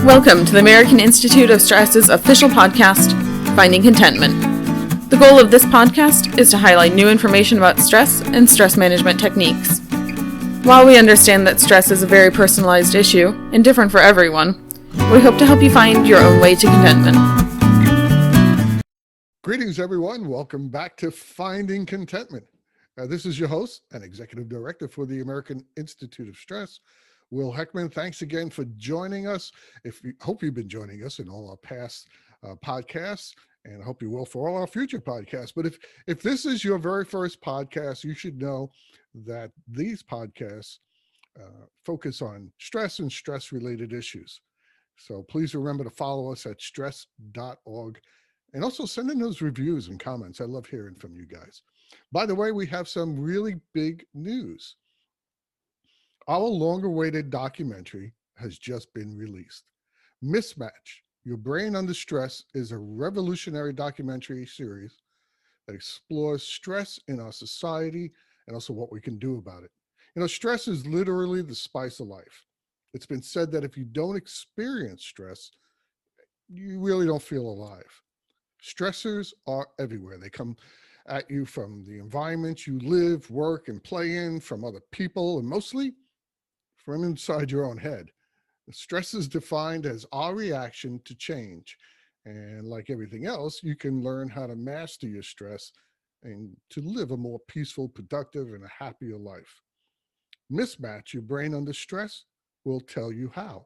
Welcome to the American Institute of Stress's official podcast, Finding Contentment. The goal of this podcast is to highlight new information about stress and stress management techniques. While we understand that stress is a very personalized issue and different for everyone, we hope to help you find your own way to contentment. Greetings, everyone. Welcome back to Finding Contentment. This is your host and Executive Director for the American Institute of Stress, Will Heckman. Thanks again for joining us. Hope you've been joining us in all our past podcasts, and I hope you will for all our future podcasts. But if this is your very first podcast, you should know that these podcasts focus on stress and stress-related issues. So please remember to follow us at stress.org and also send in those reviews and comments. I love hearing from you guys. By the way, we have some really big news. Our longer-awaited documentary has just been released. Mismatch, Your Brain Under Stress is a revolutionary documentary series that explores stress in our society and also what we can do about it. You know, stress is literally the spice of life. It's been said that if you don't experience stress, you really don't feel alive. Stressors are everywhere. They come at you from the environment you live, work, and play in, from other people, and mostly from inside your own head. Stress is defined as our reaction to change. And like everything else, you can learn how to master your stress and to live a more peaceful, productive, and a happier life. Mismatch, Your Brain Under Stress will tell you how.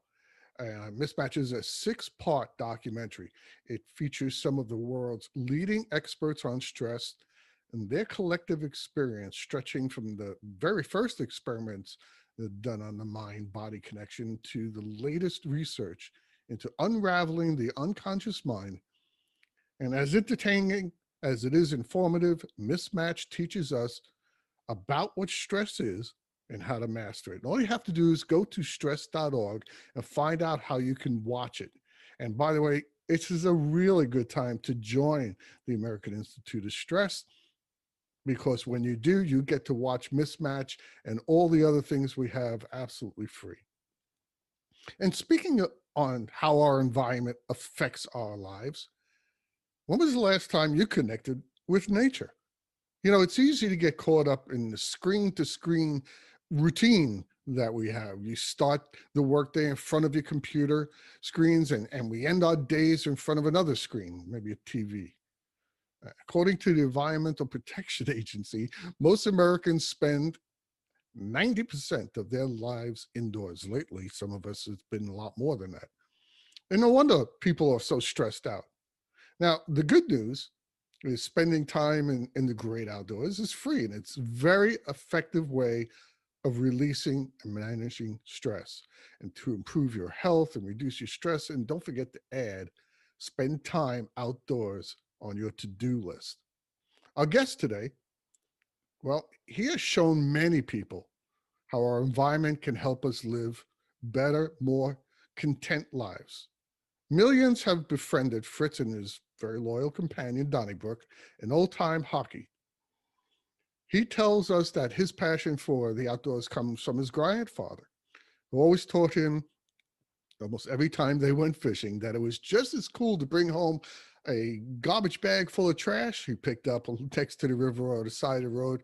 Mismatch is a 6-part documentary. It features some of the world's leading experts on stress and their collective experience, stretching from the very first experiments done on the mind-body connection to the latest research into unraveling the unconscious mind. And as entertaining as it is informative, Mismatch teaches us about what stress is and how to master it. And all you have to do is go to stress.org and find out how you can watch it. And by the way, this is a really good time to join the American Institute of Stress, because when you do, you get to watch Mismatch and all the other things we have absolutely free. And speaking on how our environment affects our lives, when was the last time you connected with nature? You know, it's easy to get caught up in the screen-to-screen routine that we have. You start the workday in front of your computer screens, and we end our days in front of another screen, maybe a TV. According to the Environmental Protection Agency, most Americans spend 90% of their lives indoors. Lately, some of us, it's been a lot more than that. And no wonder people are so stressed out. Now, the good news is spending time in the great outdoors is free, and it's a very effective way of releasing and managing stress and to improve your health and reduce your stress. And don't forget to add, spend time outdoors on your to-do list. Our guest today, well, he has shown many people how our environment can help us live better, more content lives. Millions have befriended Fritz and his very loyal companion, Donnybrook, in old-time hockey. He tells us that his passion for the outdoors comes from his grandfather, who always taught him, almost every time they went fishing, that it was just as cool to bring home a garbage bag full of trash he picked up next to the river or the side of the road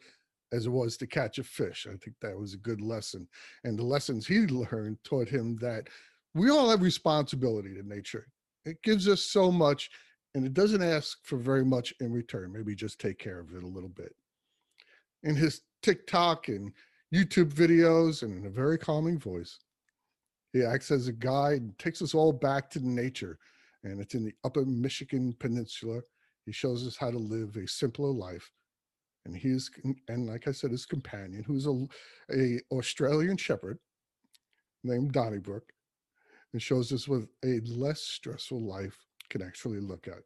as it was to catch a fish. I think that was a good lesson. And the lessons he learned taught him that we all have responsibility to nature. It gives us so much, and it doesn't ask for very much in return. Maybe just take care of it a little bit. In his TikTok and YouTube videos, and in a very calming voice, he acts as a guide and takes us all back to nature. And it's in the upper Michigan Peninsula. He shows us how to live a simpler life. And like I said, his companion, who's a Australian Shepherd named Donnybrook, and shows us what a less stressful life can actually look at.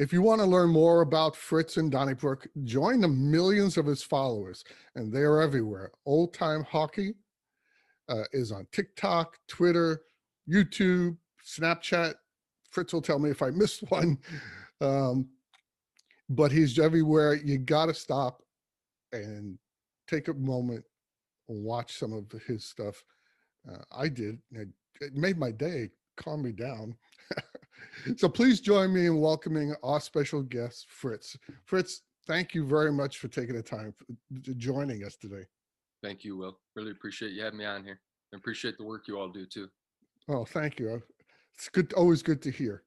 If you want to learn more about Fritz and Donnybrook, join the millions of his followers, and they are everywhere. Old Time Hockey is on TikTok, Twitter, YouTube, Snapchat. Fritz will tell me if I missed one, but he's everywhere. You got to stop and take a moment and watch some of his stuff. I did. I it made my day, calmed me down. So please join me in welcoming our special guest, Fritz. Fritz, thank you very much for taking the time to joining us today. Thank you, Will. Really appreciate you having me on here. I appreciate the work you all do too. Oh, thank you. It's good, always good to hear.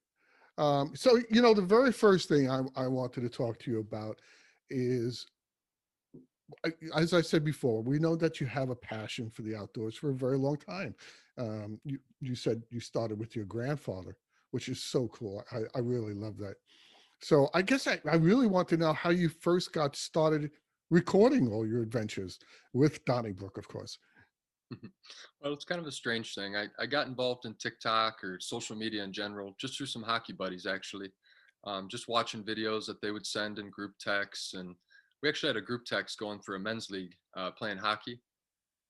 So, the very first thing I wanted to talk to you about is, as I said before, we know that you have a passion for the outdoors for a very long time. You said you started with your grandfather, which is so cool. I really love that. So I guess I really want to know how you first got started recording all your adventures with Donnybrook, of course. Well, it's kind of a strange thing. I got involved in TikTok or social media in general, just through some hockey buddies, actually. Just watching videos that they would send in group texts. And we actually had a group text going for a men's league playing hockey.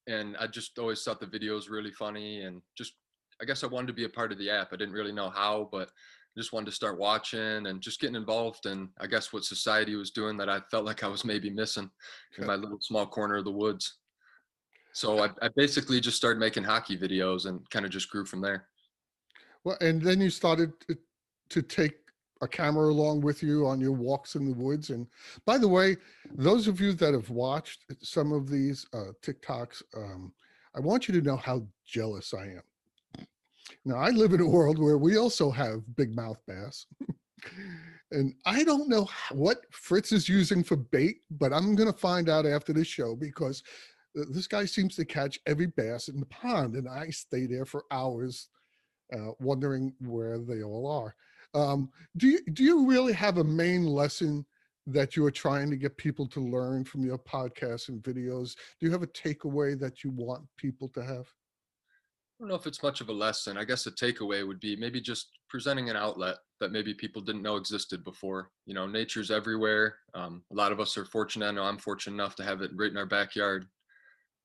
And I just always thought the videos really funny. And just, I guess I wanted to be a part of the app. I didn't really know how, but I just wanted to start watching and just getting involved in, I guess, what society was doing that I felt like I was maybe missing in my little small corner of the woods. So I basically just started making hockey videos and kind of just grew from there. Well, and then you started to take a camera along with you on your walks in the woods. And by the way, those of you that have watched some of these TikToks, I want you to know how jealous I am. Now, I live in a world where we also have big mouth bass. And I don't know what Fritz is using for bait, but I'm going to find out after this show, because this guy seems to catch every bass in the pond, and I stay there for hours wondering where they all are. Do you really have a main lesson that you are trying to get people to learn from your podcasts and videos? Do you have a takeaway that you want people to have? I don't know if it's much of a lesson. I guess a takeaway would be maybe just presenting an outlet that maybe people didn't know existed before. You know, nature's everywhere. A lot of us are fortunate. I know I'm fortunate enough to have it right in our backyard.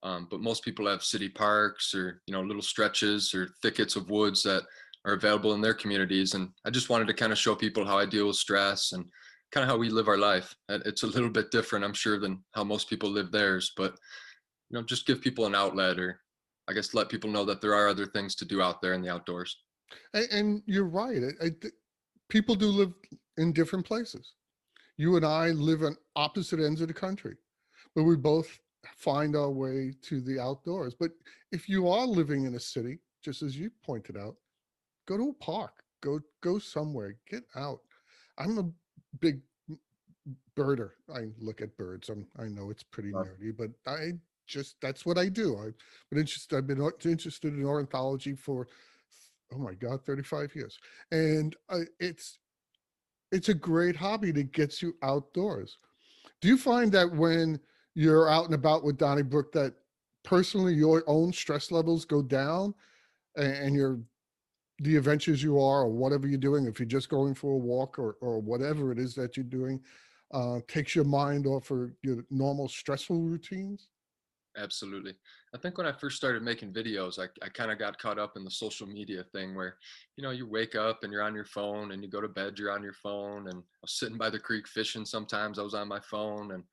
But most people have city parks or, little stretches or thickets of woods that are available in their communities. And I just wanted to kind of show people how I deal with stress and kind of how we live our life. It's a little bit different, I'm sure, than how most people live theirs, but, just give people an outlet, or I guess let people know that there are other things to do out there in the outdoors. And you're right. People do live in different places. You and I live on opposite ends of the country, but we both find our way to the outdoors. But if you are living in a city, just as you pointed out, go to a park, go somewhere, get out. I'm a big birder. I look at birds. I know it's pretty nerdy, but that's what I do. I've been interested in ornithology for, oh my God, 35 years. And it's a great hobby that gets you outdoors. Do you find that when you're out and about with Donnybrook, that personally your own stress levels go down, and the adventures you are, or whatever you're doing, if you're just going for a walk, or whatever it is that you're doing, takes your mind off of your normal stressful routines? Absolutely. I think when I first started making videos, I kind of got caught up in the social media thing where, you wake up and you're on your phone, and you go to bed, you're on your phone. And I was sitting by the creek fishing. Sometimes I was on my phone, and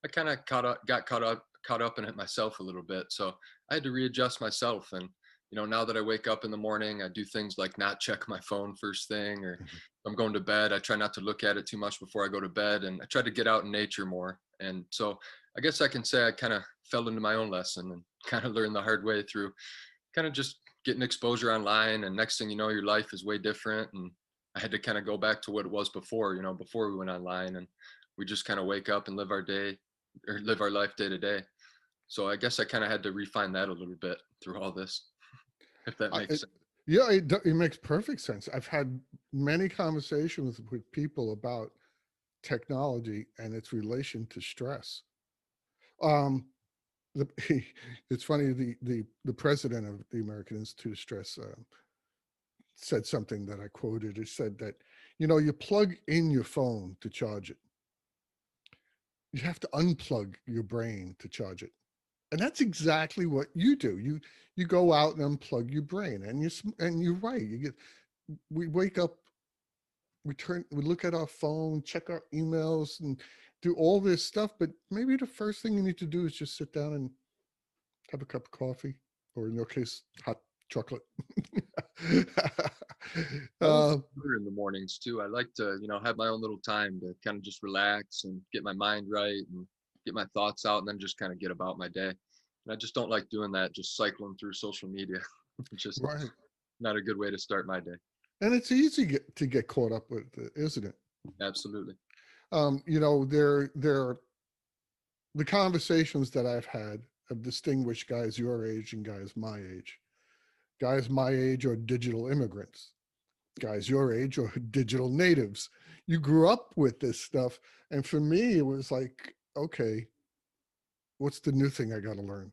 I kind of got caught up in it myself a little bit. So I had to readjust myself. And, now that I wake up in the morning, I do things like not check my phone first thing, or Mhm. I'm going to bed, I try not to look at it too much before I go to bed. And I try to get out in nature more. And so I guess I can say I kind of fell into my own lesson and kind of learned the hard way through kind of just getting exposure online. And next thing you know, your life is way different. And I had to kind of go back to what it was before, before we went online, and we just kind of wake up and live our day, or live our life day to day. So I guess I kind of had to refine that a little bit through all this, if that I, makes it, sense. yeah, it makes perfect sense. I've had many conversations with people about technology and its relation to stress. Um, the, it's funny, the president of the American Institute of Stress said something that I quoted. It said that, you plug in your phone to charge it. You have to unplug your brain to charge it. And that's exactly what you do. You go out and unplug your brain, and you're right. We wake up, we look at our phone, check our emails, and do all this stuff. But maybe the first thing you need to do is just sit down and have a cup of coffee, or in your case, hot chocolate. I like uh, water in the mornings too. I like to, have my own little time to kind of just relax and get my mind right and get my thoughts out and then just kind of get about my day. And I just don't like doing that, just cycling through social media. It's just right. not a good way to start my day. And it's easy to get caught up with it, isn't it? Absolutely. There the conversations that I've had have distinguished guys your age and guys my age. Guys my age are digital immigrants. Guys your age are digital natives. You grew up with this stuff. And for me, it was like, okay, what's the new thing I got to learn?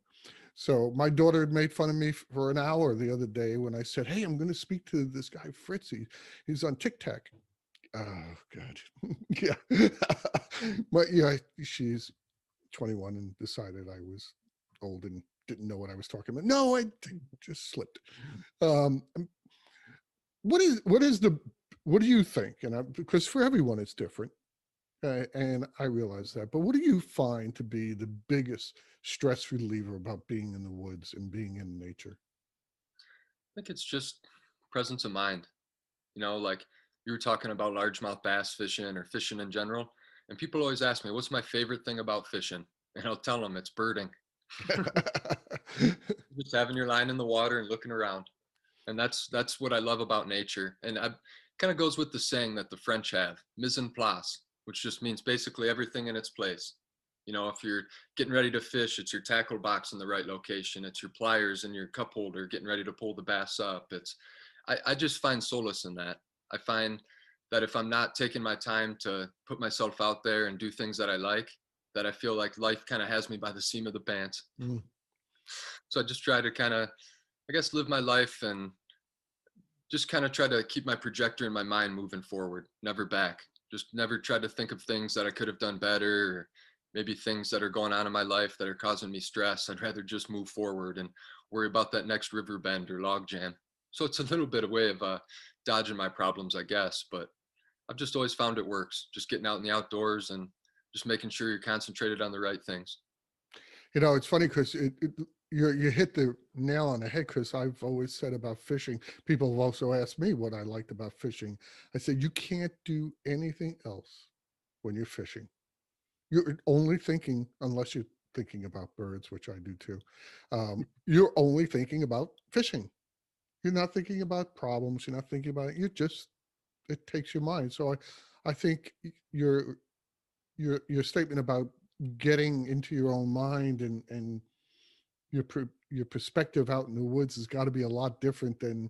So my daughter had made fun of me for an hour the other day when I said, hey, I'm going to speak to this guy, Fritz. He's on TikTok. Oh, God. Yeah. But yeah, she's 21 and decided I was old and didn't know what I was talking about. No, I just slipped. Um, what do you think? Because for everyone it's different, and I realize that. But what do you find to be the biggest stress reliever about being in the woods and being in nature? I think it's just presence of mind. Like you were talking about largemouth bass fishing or fishing in general. And people always ask me, what's my favorite thing about fishing? And I'll tell them it's birding. Just having your line in the water and looking around. And that's what I love about nature. And I kind of goes with the saying that the French have, mise en place, which just means basically everything in its place. If you're getting ready to fish, it's your tackle box in the right location. It's your pliers and your cup holder getting ready to pull the bass up. I just find solace in that. I find that if I'm not taking my time to put myself out there and do things that I like, that I feel like life kind of has me by the seam of the pants. Mm. So I just try to kind of, I guess, live my life and just kind of try to keep my projector in my mind moving forward, never back. Just never try to think of things that I could have done better, or maybe things that are going on in my life that are causing me stress. I'd rather just move forward and worry about that next river bend or log jam. So it's a little bit of way of dodging my problems, I guess. But I've just always found it works. Just getting out in the outdoors and just making sure you're concentrated on the right things. It's funny because you hit the nail on the head, because I've always said about fishing. People have also asked me what I liked about fishing. I said, you can't do anything else when you're fishing. You're only thinking, unless you're thinking about birds, which I do too. You're only thinking about fishing. You're not thinking about problems. You're not thinking about it. It takes your mind. So I think your statement about getting into your own mind and your perspective out in the woods has got to be a lot different than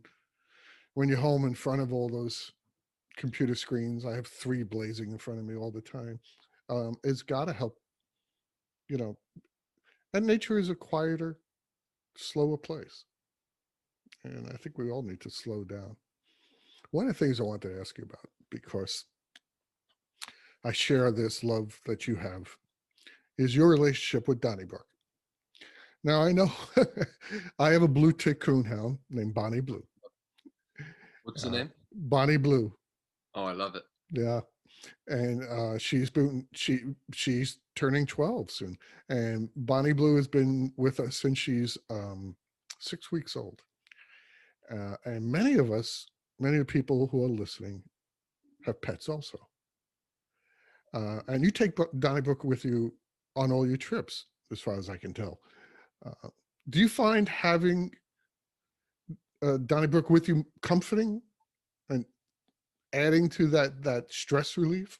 when you're home in front of all those computer screens. I have three blazing in front of me all the time. It's got to help, you know, and nature is a quieter, slower place. And I think we all need to slow down. One of the things I want to ask you about, because I share this love that you have, is your relationship with Donnybrook. Now, I know I have a blue tick coonhound named Bonnie Blue. What's the name? Bonnie Blue. Oh, I love it. Yeah. And she's turning 12 soon. And Bonnie Blue has been with us since she's 6 weeks old. And many of the people who are listening have pets also. And you take Donnybrook with you on all your trips, as far as I can tell. Do you find having Donnybrook with you comforting and adding to that stress relief?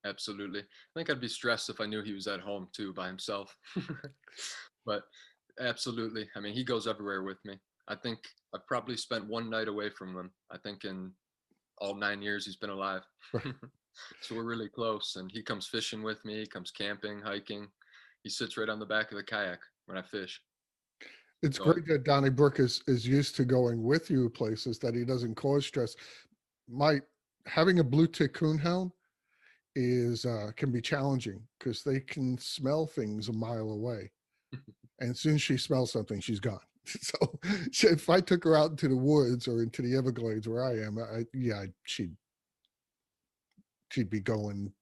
Absolutely. I think I'd be stressed if I knew he was at home too by himself. But absolutely. I mean, he goes everywhere with me. I think I've probably spent one night away from him, I think, in all 9 years he's been alive. Right. So we're really close. And he comes fishing with me, he comes camping, hiking. He sits right on the back of the kayak when I fish. It's So great that Donnybrook is used to going with you places, that he doesn't cause stress. Having a blue tick coonhound is can be challenging, because they can smell things a mile away, and as soon as she smells something, she's gone. So if I took her out into the woods or into the Everglades where I am, she'd be going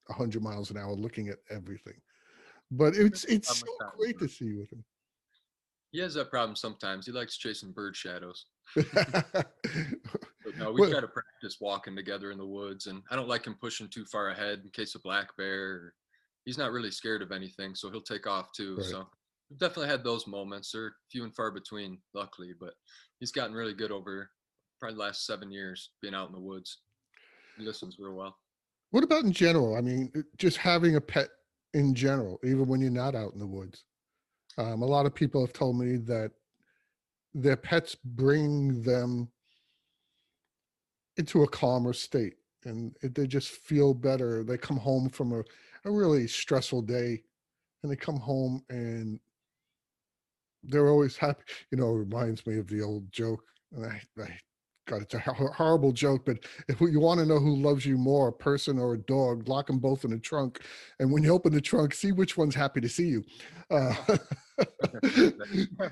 100 miles an hour looking at everything. But it's I'm so like that. great to see you with him. He has that problem sometimes. He likes chasing bird shadows. But no, we Well, try to practice walking together in the woods, and I don't like him pushing too far ahead in case of black bear. He's not really scared of anything, so he'll take off too. right. So we've definitely had those moments. They're few and far between, luckily, but he's gotten really good over probably the last 7 years being out in the woods. He listens real well. What about in general? I mean, just having a pet in general, even when you're not out in the woods. A lot of people have told me that their pets bring them into a calmer state and they just feel better. They come home from a really stressful day and they come home and they're always happy. You know, it reminds me of the old joke. And God, it's a horrible joke, but if you want to know who loves you more, a person or a dog, lock them both in the trunk. And when you open the trunk, see which one's happy to see you. Uh, I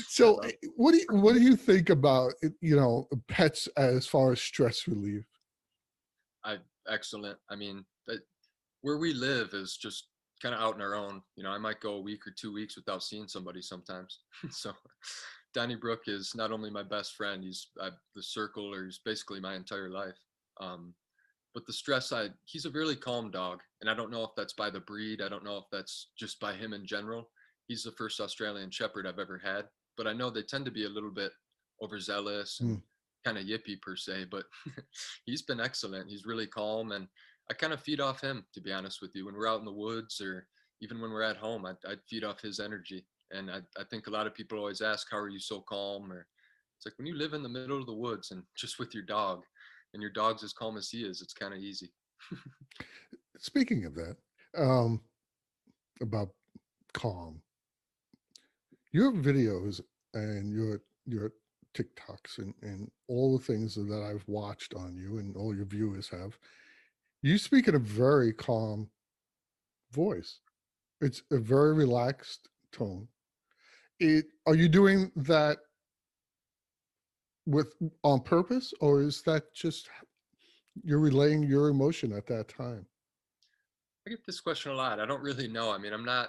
so love what do you think about, pets as far as stress relief? I excellent. I mean, where we live is just kind of out on our own. I might go a week or 2 weeks without seeing somebody sometimes. So Donnybrook is not only my best friend, he's the circle, or he's basically my entire life. Um, but the stress he's a really calm dog, and I don't know if that's by the breed. I don't know if that's just by him in general. He's the first Australian Shepherd I've ever had, but I know they tend to be a little bit overzealous and Mm. kind of yippy per se, but he's been excellent. He's really calm, and I kind of feed off him, to be honest with you. When we're out in the woods or even when we're at home, I'd feed off his energy. And I think a lot of people always ask, how are you so calm? Or it's like when you live in the middle of the woods and just with your dog, and your dog's as calm as he is, it's kind of easy. Speaking of that, um, about calm, your videos and your TikToks and all the things that I've watched on you and all your viewers have, you speak in a very calm voice. It's a very relaxed tone. Are you doing that with on purpose, or is that just you're relaying your emotion at that time? I get this question a lot. I don't really know. I mean, I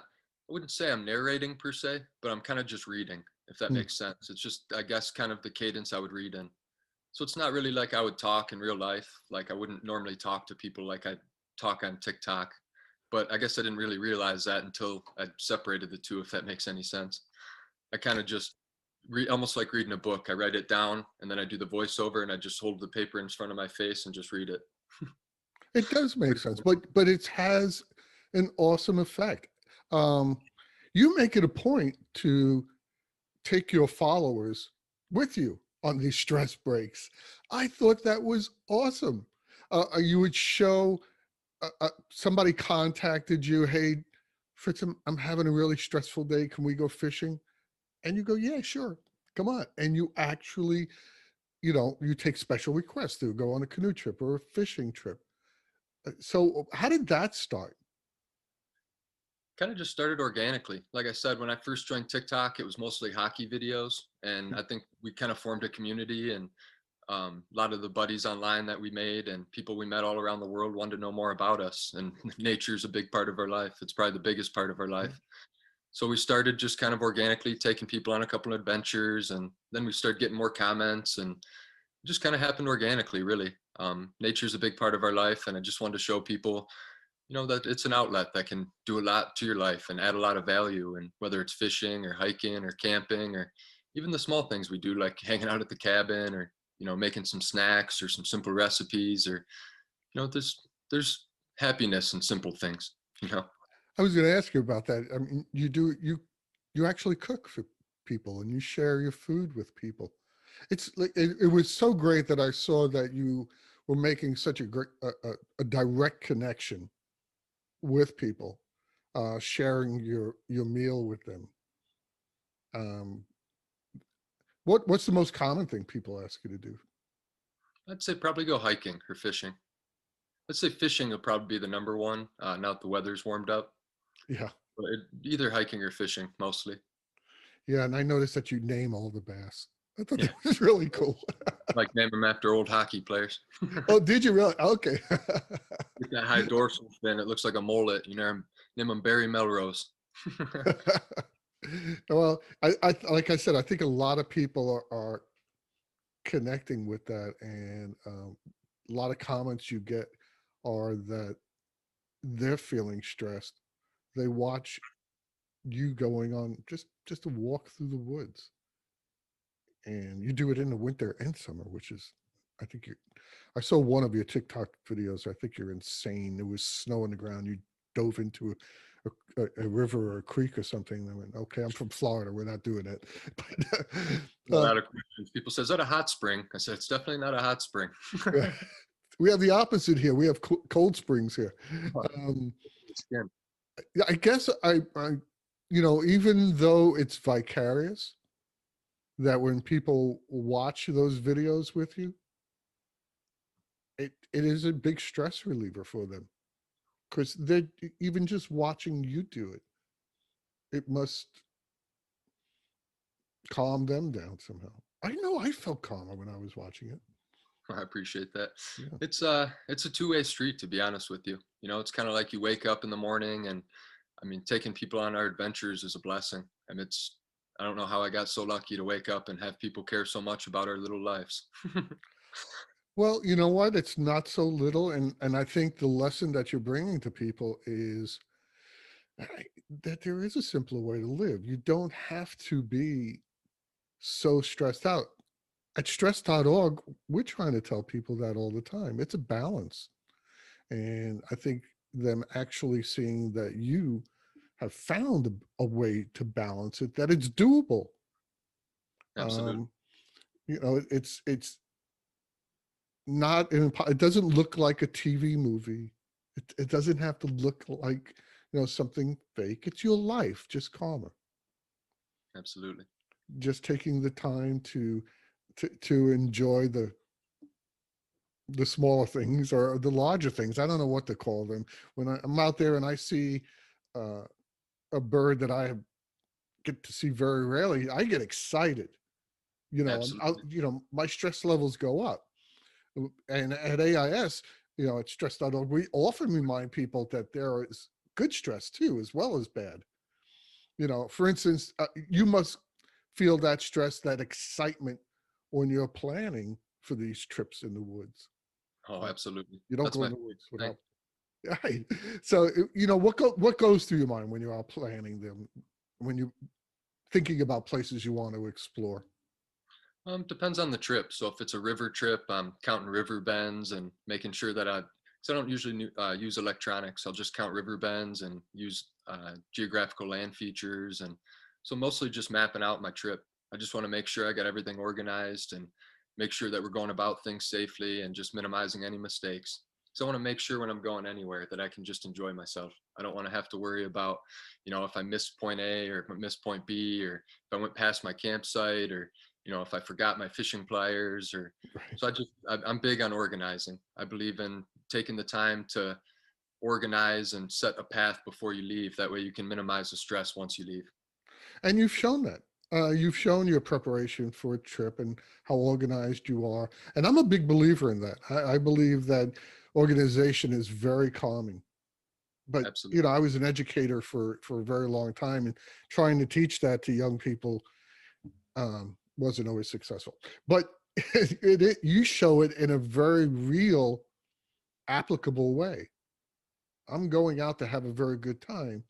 wouldn't say I'm narrating per se, but I'm kind of just reading, if that Hmm. makes sense. It's just, I guess, kind of the cadence I would read in. So it's not really like I would talk in real life. Like I wouldn't normally talk to people like I talk on TikTok. But I guess I didn't really realize that until I separated the two, if that makes any sense. I kind of just read, almost like reading a book. I write it down and then I do the voiceover and I just hold the paper in front of my face and just read it. It does make sense, but it has an awesome effect. Um, you make it a point to take your followers with you on these stress breaks. I thought that was awesome. You would show somebody contacted you, hey, Fritz, I'm having a really stressful day. Can we go fishing? And you go, yeah, sure. Come on. And you actually, you take special requests to go on a canoe trip or a fishing trip. So how did that start? Kind of just started organically. Like I said, when I first joined TikTok, it was mostly hockey videos. And I think we kind of formed a community, and a lot of the buddies online that we made and people we met all around the world wanted to know more about us. And nature's a big part of our life. It's probably the biggest part of our life. So we started just kind of organically taking people on a couple of adventures, and then we started getting more comments, and it just kind of happened organically, really. Nature's a big part of our life, and I just wanted to show people, that it's an outlet that can do a lot to your life and add a lot of value. And whether it's fishing or hiking or camping or even the small things we do, like hanging out at the cabin or, making some snacks or some simple recipes, or, there's happiness in simple things, you know. I was going to ask you about that. I mean, you actually cook for people and you share your food with people. It's like it was so great that I saw that you were making such a great a direct connection with people, sharing your meal with them. Um, what's the most common thing people ask you to do? I'd say probably go hiking or fishing. Let's say fishing will probably be the number one, now that the weather's warmed up. Yeah, But either hiking or fishing mostly. yeah, and I noticed that you name all the bass. I thought Yeah, that was really cool. like name them after old hockey players. Oh, did you really? Okay. With that high dorsal fin, it looks like a mullet. Name them Barry Melrose. Well, I like I said, I think a lot of people are connecting with that, and a lot of comments you get are that they're feeling stressed. They watch you going on just a walk through the woods, and you do it in the winter and summer, which is, I think you. I saw one of your TikTok videos. I think you're insane. There was snow on the ground. You dove into a river or a creek or something. I went, okay, I'm from Florida. We're not doing it. But, Not out of questions. People say, is that a hot spring? I said, it's definitely not a hot spring. we have the opposite here. We have cold springs here. Um, Skin. yeah, I guess even though it's vicarious, that when people watch those videos with you, it is a big stress reliever for them, because they're even just watching you do it. It must calm them down somehow. I know I felt calmer when I was watching it. I appreciate that. Yeah. It's a two-way street, to be honest with you. You know, it's kind of like you wake up in the morning, and I mean, taking people on our adventures is a blessing. And I don't know how I got so lucky to wake up and have people care so much about our little lives. Well, you know what? It's not so little, and I think the lesson that you're bringing to people is that there is a simpler way to live. You don't have to be so stressed out. At stress.org, we're trying to tell people that all the time. It's a balance. And I think them actually seeing that you have found a way to balance it, that it's doable. Absolutely. Um, it's not, it doesn't look like a TV movie. It doesn't have to look like, something fake. It's your life, just calmer. Absolutely. Just taking the time to enjoy the smaller things or the larger things. I don't know what to call them. When I'm out there and I see uh, a bird that I get to see very rarely, I get excited. Absolutely. My stress levels go up. And at AIS, at stress.org, we often remind people that there is good stress too, as well as bad. For instance, you must feel that stress, that excitement when you're planning for these trips in the woods. Oh, absolutely. You don't That's go my in the woods thing. without. Right. So, what goes through your mind when you're out planning them, when you're thinking about places you want to explore? Depends on the trip. So if it's a river trip, I'm counting river bends and making sure that because I don't usually use electronics. I'll just count river bends and use geographical land features. And so mostly just mapping out my trip. I just want to make sure I got everything organized and make sure that we're going about things safely and just minimizing any mistakes. So I want to make sure when I'm going anywhere that I can just enjoy myself. I don't want to have to worry about, if I missed point A or if I missed point B, or if I went past my campsite, or if I forgot my fishing pliers, or Right. so I'm big on organizing. I believe in taking the time to organize and set a path before you leave. That way you can minimize the stress once you leave. And you've shown that. You've shown your preparation for a trip and how organized you are. And I'm a big believer in that. I believe that organization is very calming. But, Absolutely. I was an educator for a very long time, and trying to teach that to young people wasn't always successful. But you show it in a very real, applicable way. I'm going out to have a very good time,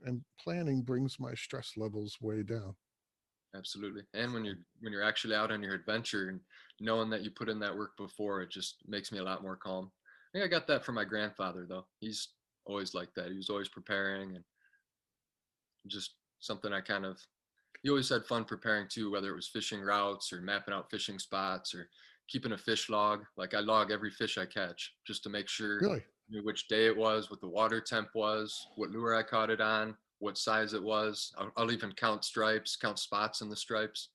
and planning brings my stress levels way down. Absolutely. And when you're actually out on your adventure and knowing that you put in that work before, it just makes me a lot more calm. I think I got that from my grandfather though. He's always like that. He was always preparing, and just something I kind of he always had fun preparing too, whether it was fishing routes or mapping out fishing spots or keeping a fish log. Like I log every fish I catch just to make sure Really, I knew which day it was, what the water temp was, what lure I caught it on, what size it was. I'll even count stripes, count spots in the stripes.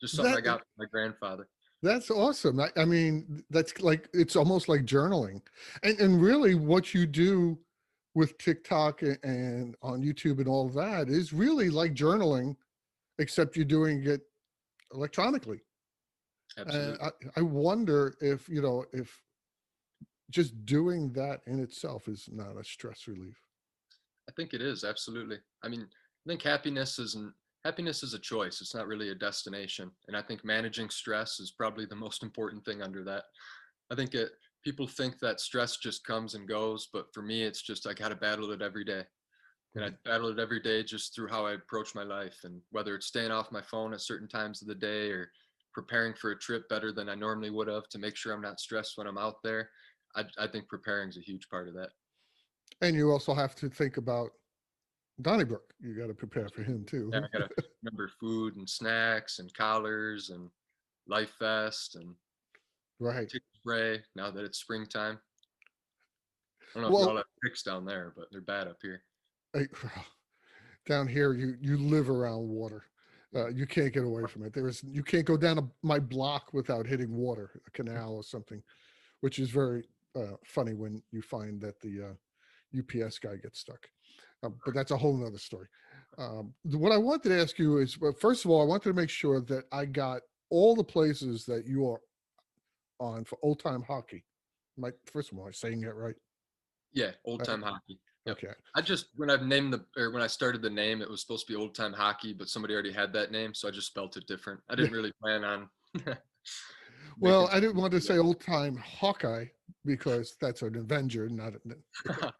Just something I that got from my grandfather. that's awesome. I mean, that's like, it's almost like journaling, and really what you do with TikTok and on YouTube and all of that is really like journaling, except you're doing it electronically. And Absolutely. I wonder if just doing that in itself is not a stress relief. I think it is. Absolutely. I mean, think happiness is a choice. It's not really a destination. And I think managing stress is probably the most important thing under that. I think people think that stress just comes and goes, but for me, it's just I got to battle it every day. And I Right. battle it every day just through how I approach my life. And whether it's staying off my phone at certain times of the day or preparing for a trip better than I normally would have to make sure I'm not stressed when I'm out there, I think preparing is a huge part of that. And you also have to think about Donnybrook. You got to prepare for him Yeah, too. I gotta remember food and snacks and collars and life vest and Right. tick spray now that it's springtime. I don't know if you all Well, have ticks down there, but they're bad up here. I, down here, you live around water. Yeah. You can't get away from it. You can't go down my block without hitting water, a canal or something, which is very funny when you find that the UPS guy gets stuck. But that's a whole nother story. What I wanted to ask you is, well, first of all, I wanted to make sure that I got all the places that you are on for old time hockey. First of all, am I saying that right? Yeah, old Uh, time hockey. Yep. okay. I just when I've named the or when I started the name, it was supposed to be old time hockey, but somebody already had that name, so I just spelt it different. I Yeah. didn't really plan on Well, making. I didn't want to say old time Hawkeye because that's an Avenger, not a.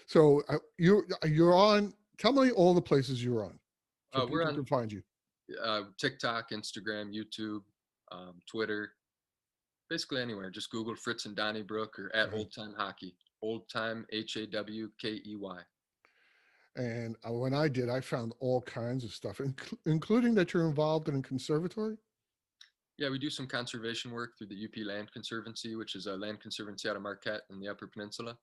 So you're on. Tell me all the places you're on, so We're people on can find you. TikTok, Instagram, YouTube, Twitter, basically anywhere. Just Google Fritz and Donnybrook or at Right. Old Time Hockey. Old Time HAWKEY. And when I did, I found all kinds of stuff, including that you're involved in a conservatory. Yeah, we do some conservation work through the UP Land Conservancy, which is a land conservancy out of Marquette in the Upper Peninsula.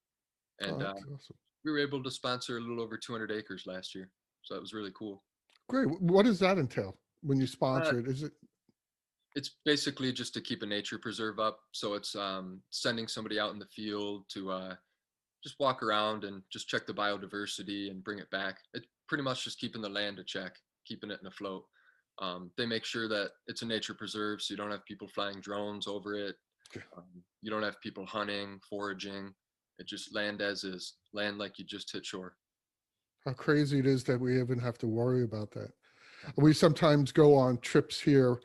And Oh, that's awesome. we were able to sponsor a little over 200 acres last year. So that was really cool. Great. What does that entail when you Uh, sponsor it? Is it it's basically just to keep a nature preserve up. So it's sending somebody out in the field to just walk around and just check the biodiversity and bring it back. It's pretty much just keeping the land a check, keeping it in afloat. They make sure that it's a nature preserve, so you don't have people flying drones over it. Um, you don't have people hunting, foraging. It just land as is, land like you just hit shore. how crazy it is that we even have to worry about that? We sometimes go on trips here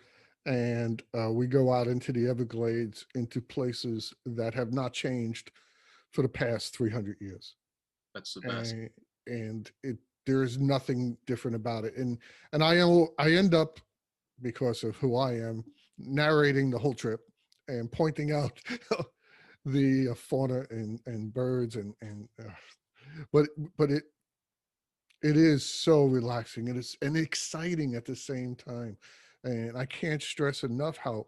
and we go out into the Everglades, into places that have not changed for the past 300 years. That's the best. And there is nothing different about it. And I end up, because of who I am, narrating the whole trip and pointing out the fauna and birds but but it is so relaxing. It is and exciting at the same time. And I can't stress enough how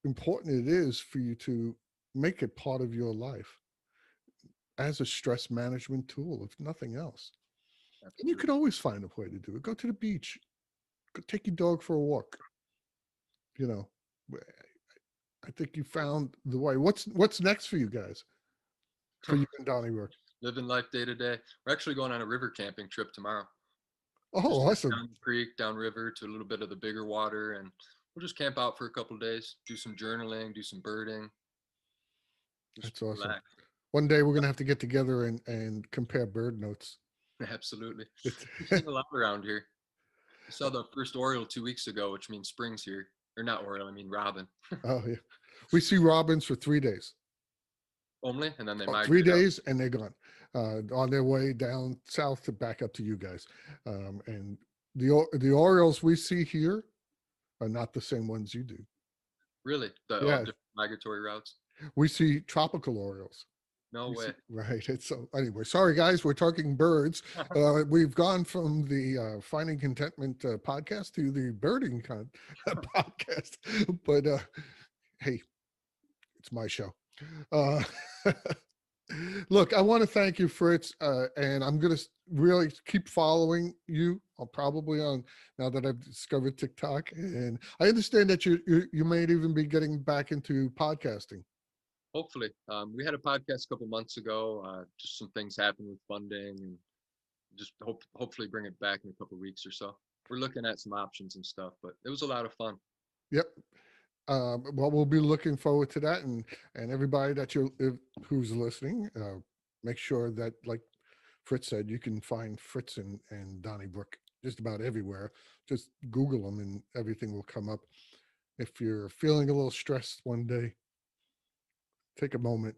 important it is for you to make it part of your life as a stress management tool, if nothing else. And you Absolutely. can always find a way to do it. Go to the beach, go take your dog for a walk. You know, I think you found the way. What's next for you guys? For you and Donnie Rook? Living life day to day. We're actually going on a river camping trip tomorrow. Just Oh, head awesome. down the creek, down river to a little bit of the bigger water, and we'll just camp out for a couple days, do some journaling, do some birding, just That's awesome. relax. One day we're gonna have to get together and compare bird notes. Absolutely. It's We've seen a lot around here. I saw the first oriole 2 weeks ago, which means spring's here. Or not oriole, I mean robin. oh yeah. We see robins for 3 days. Only, and then they Oh, three migrate up. days and they're gone. On their way down south to back up to you guys. And the Orioles we see here are not the same ones you do. Really? The Yeah, different migratory routes? we see tropical Orioles. No We see, way. right. It's so anyway. Sorry, guys. We're talking birds. We've gone from the Finding Contentment podcast to the birding podcast. But hey, it's my show. Uh, look, I want to thank you, Fritz, and I'm going to really keep following you. I'll probably on now that I've discovered TikTok, and I understand that you may even be getting back into podcasting. Hopefully. We had a podcast a couple months ago. Just some things happened with funding and just hopefully bring it back in a couple weeks or so. We're looking at some options and stuff, but it was a lot of fun. Yep. Well, we'll be looking forward to that, and everybody who's listening, make sure that like Fritz said, you can find Fritz and Donnybrook just about everywhere. Just Google them and everything will come up. If you're feeling a little stressed one day, take a moment,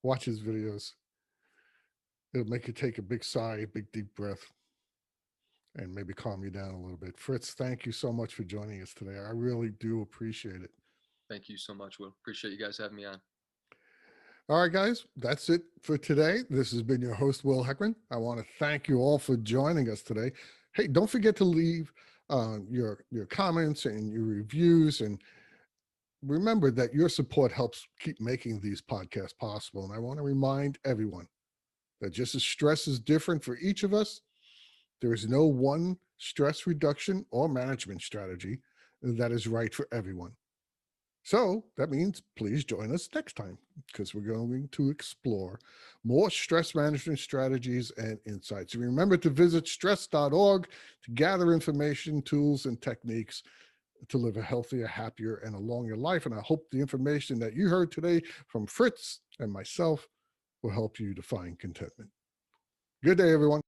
watch his videos. It'll make you take a big sigh, a big deep breath, and maybe calm you down a little bit. Fritz, thank you so much for joining us today. I really do appreciate it. Thank you so much, Will. Appreciate you guys having me on. All right, guys, that's it for today. This has been your host, Will Heckman. I want to thank you all for joining us today. Hey, don't forget to leave your comments and your reviews, and remember that your support helps keep making these podcasts possible. And I want to remind everyone that just as stress is different for each of us, there is no one stress reduction or management strategy that is right for everyone. So that means please join us next time, because we're going to explore more stress management strategies and insights. And remember to visit stress.org to gather information, tools, and techniques to live a healthier, happier, and a longer life. And I hope the information that you heard today from Fritz and myself will help you to find contentment. Good day, everyone.